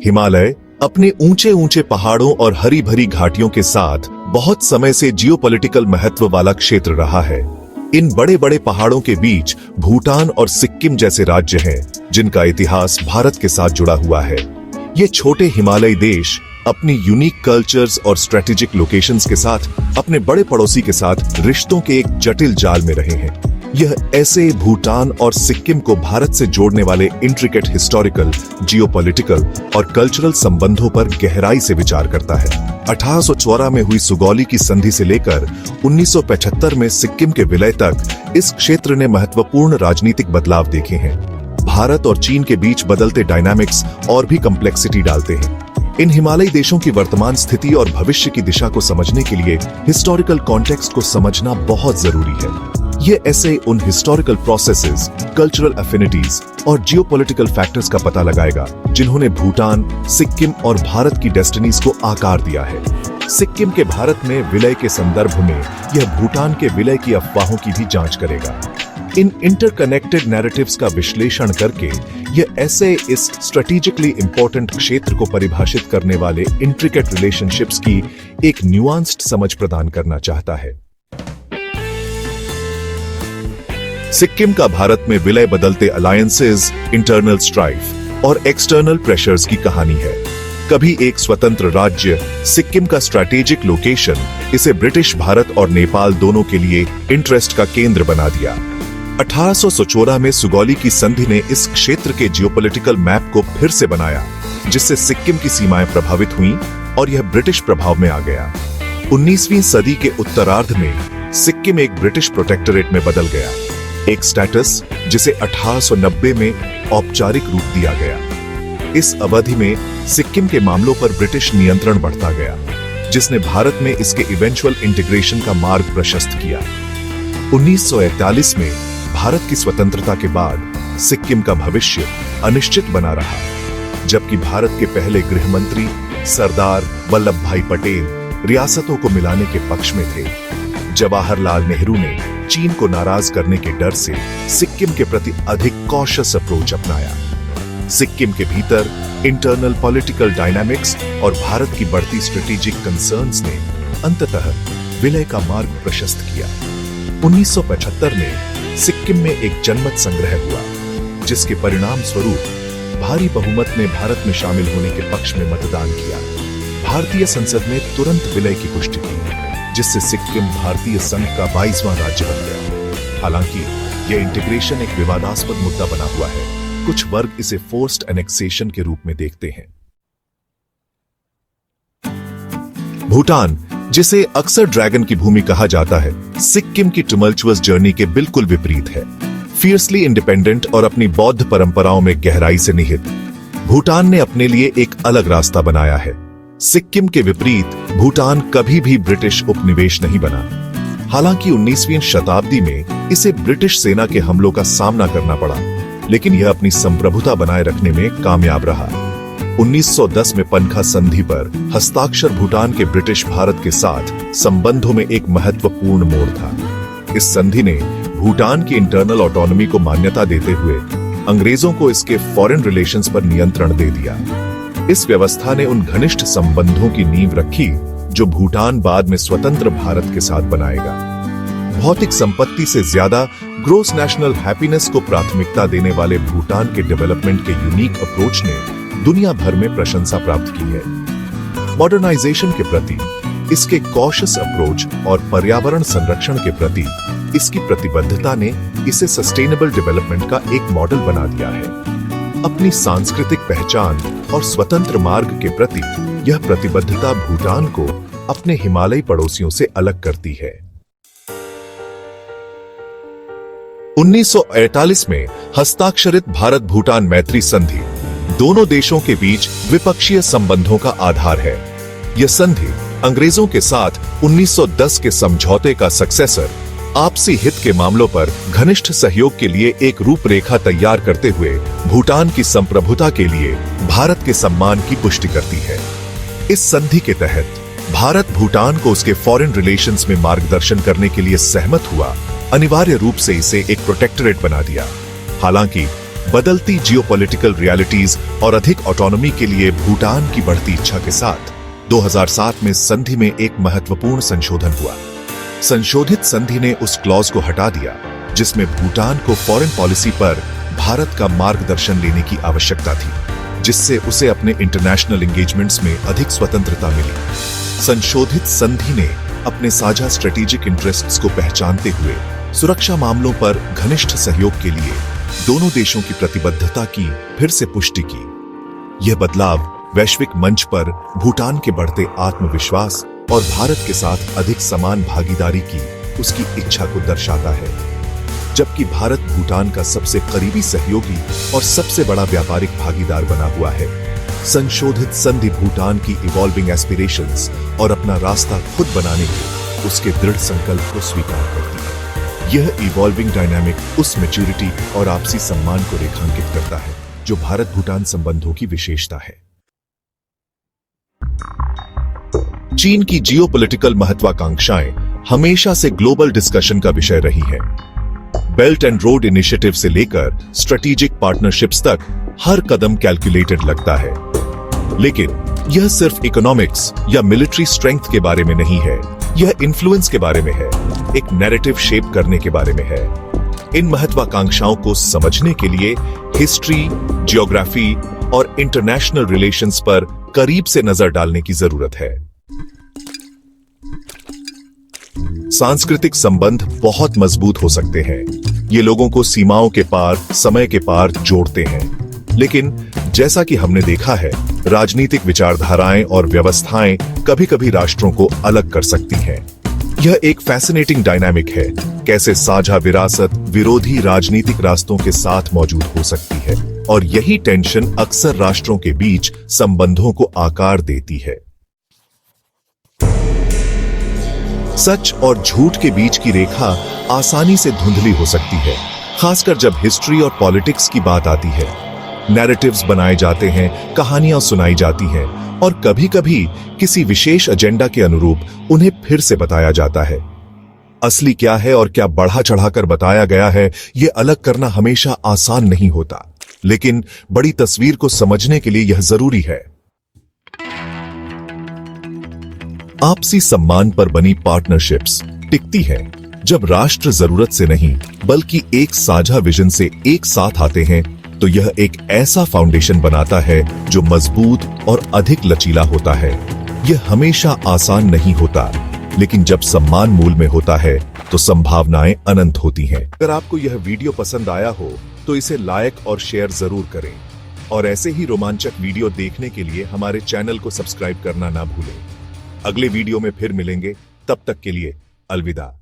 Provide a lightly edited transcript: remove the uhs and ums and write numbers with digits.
हिमालय अपने ऊंचे ऊंचे पहाड़ों और हरी भरी घाटियों के साथ बहुत समय से जियोपॉलिटिकल महत्व वाला क्षेत्र रहा है। इन बड़े बड़े पहाड़ों के बीच भूटान और सिक्किम जैसे राज्य हैं, जिनका इतिहास भारत के साथ जुड़ा हुआ है। ये छोटे हिमालयी देश अपनी यूनिक कल्चर्स और स्ट्रेटेजिक लोकेशंस के साथ अपने बड़े पड़ोसी के साथ रिश्तों के एक जटिल जाल में रहे हैं। यह ऐसे भूटान और सिक्किम को भारत से जोड़ने वाले इंट्रिकेट हिस्टोरिकल, जियोपॉलिटिकल और कल्चरल संबंधों पर गहराई से विचार करता है। 1814 में हुई सुगौली की संधि से लेकर 1975 में सिक्किम के विलय तक इस क्षेत्र ने महत्वपूर्ण राजनीतिक बदलाव देखे हैं। भारत और चीन के बीच बदलते डायनामिक्स और भी कम्प्लेक्सिटी डालते हैं। इन हिमालयी देशों की वर्तमान स्थिति और भविष्य की दिशा को समझने के लिए हिस्टोरिकल कॉन्टेक्स्ट को समझना बहुत जरूरी है। ये ऐसे उन हिस्टोरिकल प्रोसेसेस, कल्चरल एफिनिटीज और जियोपॉलिटिकल फैक्टर्स का पता लगाएगा जिन्होंने भूटान, सिक्किम और भारत की डेस्टिनीज को आकार दिया है। सिक्किम के भारत में विलय के संदर्भ में यह भूटान के विलय की अफवाहों की भी जांच करेगा। इन इंटरकनेक्टेड नैरेटिव्स का विश्लेषण करके यह ऐसे इस स्ट्रेटेजिकली इंपॉर्टेंट क्षेत्र को परिभाषित करने वाले इंट्रिकेट रिलेशनशिप्स की एक न्यूआंस्ड समझ प्रदान करना चाहता है। सिक्किम का भारत में विलय बदलते अलायंसेस, इंटरनल स्ट्राइफ और एक्सटर्नल प्रेशर्स की कहानी है। कभी एक स्वतंत्र राज्य, सिक्किम का स्ट्रैटेजिक लोकेशन इसे ब्रिटिश भारत और नेपाल दोनों के लिए इंटरेस्ट का केंद्र बना दिया। 1814 में सुगौली की संधि ने इस क्षेत्र के जियोपॉलिटिकल मैप को फिर से बनाया, जिससे सिक्किम की सीमाएं प्रभावित हुईं और यह ब्रिटिश प्रभाव में आ गया। 19वीं सदी के उत्तरार्ध में सिक्किम एक ब्रिटिश प्रोटेक्टोरेट में बदल गया, एक स्टेटस जिसे 1890 में औपचारिक रूप दिया गया। इस अवधि में सिक्किम के मामलों पर ब्रिटिश नियंत्रण बढ़ता गया, जिसने भारत में इसके इवेंचुअल इंटीग्रेशन का मार्ग प्रशस्त किया। 1941 में भारत की स्वतंत्रता के बाद सिक्किम का भविष्य अनिश्चित बना रहा, जबकि भारत के पहले गृह मंत्री सरदार वल्लभ भाई पटेल रियासतों को मिलाने के पक्ष में थे। जवाहरलाल नेहरू ने चीन को नाराज करने के डर से सिक्किम के प्रति अधिक कॉशियस अप्रोच अपनाया। सिक्किम के भीतर इंटरनल पॉलिटिकल डायनामिक्स और भारत की बढ़ती स्ट्रेटेजिक कंसर्न्स ने अंततः विलय का मार्ग प्रशस्त किया। 1975 में सिक्किम में एक जनमत संग्रह हुआ, जिसके परिणाम स्वरूप भारी बहुमत ने भारत में शामिल होने के पक्ष में मतदान किया। भारतीय संसद ने तुरंत विलय की पुष्टि की, जिससे सिक्किम भारतीय संघ का 22वां राज्य बन गया। हालांकि यह इंटीग्रेशन एक विवादास्पद मुद्दा बना हुआ है। कुछ वर्ग इसे फोर्स्ड एनेक्सेशन के रूप में देखते हैं। भूटान, जिसे अक्सर ड्रैगन की भूमि कहा जाता है, सिक्किम की टमल्चुअस जर्नी के बिल्कुल विपरीत है। फियर्सली इंडिपेंडेंट और अपनी बौद्ध परंपराओं में गहराई से निहित, भूटान ने अपने लिए एक अलग रास्ता बनाया है। सिक्किम के विपरीत भूटान कभी भी ब्रिटिश उपनिवेश नहीं बना। हालांकि 19वीं शताब्दी में इसे ब्रिटिश सेना के हमलों का सामना करना पड़ा, लेकिन यह अपनी संप्रभुता बनाए रखने में कामयाब रहा। 1910 में पनखा संधि पर हस्ताक्षर भूटान के ब्रिटिश भारत के साथ संबंधों में एक महत्वपूर्ण मोड़ था। इस संधि ने भूटान की इंटरनल ऑटोनॉमी को मान्यता देते हुए अंग्रेजों को इसके फॉरेन रिलेशंस पर नियंत्रण दे दिया। इस व्यवस्था ने उन घनिष्ठ संबंधों की नींव रखी जो भूटान बाद में स्वतंत्र भारत के साथ बनाएगा। भौतिक संपत्ति से ज्यादा ग्रोस नेशनल हैप्पीनेस को प्राथमिकता देने वाले भूटान के डेवलपमेंट के यूनिक अप्रोच ने दुनिया भर में प्रशंसा प्राप्त की है। मॉडर्नाइजेशन के प्रति इसके कॉशियस अप्रोच और पर्यावरण संरक्षण के प्रति इसकी प्रतिबद्धता ने इसे सस्टेनेबल डेवलपमेंट का एक मॉडल बना दिया है। अपनी सांस्कृतिक पहचान और स्वतंत्र मार्ग के प्रति यह प्रतिबद्धता भूटान को अपने हिमालयी पड़ोसियों से अलग करती है। 1948 में हस्ताक्षरित भारत भूटान मैत्री संधि दोनों देशों के बीच द्विपक्षीय संबंधों का आधार है। यह संधि अंग्रेजों के साथ 1910 के समझौते का सक्सेसर, आपसी हित के मामलों पर घनिष्ठ सहयोग के लिए एक रूपरेखा तैयार करते हुए भूटान की संप्रभुता के लिए भारत के सम्मान की पुष्टि करती है। इस संधि के तहत भारत भूटान को उसके फॉरेन रिलेशंस में मार्गदर्शन करने के लिए सहमत हुआ, अनिवार्य रूप से इसे एक प्रोटेक्टोरेट बना दिया। हालांकि बदलती जियोपॉलिटिकल रियलिटीज और अधिक ऑटोनॉमी के लिए भूटान की बढ़ती इच्छा के साथ 2007 में संधि में एक महत्वपूर्ण संशोधन हुआ। संशोधित संधि ने उस क्लॉज को हटा दिया जिसमें भूटान को फॉरेन पॉलिसी पर भारत का मार्गदर्शन लेने की आवश्यकता थी, जिससे उसे अपने इंटरनेशनल एंगेजमेंट्स में अधिक स्वतंत्रता मिली। संशोधित संधि ने अपने साझा स्ट्रेटेजिक इंटरेस्ट्स को पहचानते हुए सुरक्षा मामलों पर घनिष्ठ सहयोग के लिए दोनों देशों की प्रतिबद्धता की फिर से पुष्टि की। यह बदलाव वैश्विक मंच पर भूटान के बढ़ते आत्मविश्वास और भारत के साथ अधिक समान भागीदारी की उसकी इच्छा को दर्शाता है। जबकि भारत भूटान का सबसे करीबी सहयोगी और सबसे बड़ा व्यापारिक भागीदार बना हुआ है, संशोधित संधि भूटान की इवॉल्विंग एस्पिरेशंस और अपना रास्ता खुद बनाने के उसके दृढ़ संकल्प को स्वीकार करती है। यह इवॉल्विंग डायनामिक उस मैच्योरिटी और आपसी सम्मान को रेखांकित करता है जो भारत भूटान संबंधों की विशेषता है। चीन की जियोपॉलिटिकल महत्वाकांक्षाएं हमेशा से ग्लोबल डिस्कशन का विषय रही है। बेल्ट एंड रोड इनिशिएटिव से लेकर स्ट्रेटेजिक पार्टनरशिप्स तक हर कदम कैलकुलेटेड लगता है, लेकिन यह सिर्फ इकोनॉमिक्स या मिलिट्री स्ट्रेंथ के बारे में नहीं है, यह इन्फ्लुएंस के बारे में है, एक नैरेटिव शेप करने के बारे में है। इन महत्वाकांक्षाओं को समझने के लिए हिस्ट्री, जियोग्राफी और इंटरनेशनल रिलेशंस पर करीब से नजर डालने की जरूरत है। सांस्कृतिक संबंध बहुत मजबूत हो सकते हैं। ये लोगों को सीमाओं के पार, समय के पार जोड़ते हैं। लेकिन जैसा कि हमने देखा है, राजनीतिक विचारधाराएं और व्यवस्थाएं कभी-कभी राष्ट्रों को अलग कर सकती हैं। यह एक फैसिनेटिंग डायनामिक है, कैसे साझा विरासत विरोधी राजनीतिक रास्तों के साथ मौजूद हो सकती है, और यही टेंशन अक्सर राष्ट्रों के बीच संबंधों को आकार देती है। सच और झूठ के बीच की रेखा आसानी से धुंधली हो सकती है, खासकर जब हिस्ट्री और पॉलिटिक्स की बात आती है। नैरेटिव्स बनाए जाते हैं, कहानियां सुनाई जाती हैं, और कभी-कभी किसी विशेष एजेंडा के अनुरूप उन्हें फिर से बताया जाता है। असली क्या है और क्या बढ़ा चढ़ाकर बताया गया है, यह अलग करना हमेशा आसान नहीं होता, लेकिन बड़ी तस्वीर को समझने के लिए यह जरूरी है। आपसी सम्मान पर बनी पार्टनरशिप्स टिकती हैं जब राष्ट्र जरूरत से नहीं बल्कि एक साझा विजन से एक साथ आते हैं, तो यह एक ऐसा फाउंडेशन बनाता है जो मजबूत और अधिक लचीला होता है। यह हमेशा आसान नहीं होता, लेकिन जब सम्मान मूल में होता है तो संभावनाएं अनंत होती हैं। अगर आपको यह वीडियो पसंद आया हो तो इसे लाइक और शेयर जरूर करें, और ऐसे ही रोमांचक वीडियो देखने के लिए हमारे चैनल को सब्सक्राइब करना ना भूलें। अगले वीडियो में फिर मिलेंगे, तब तक के लिए अलविदा।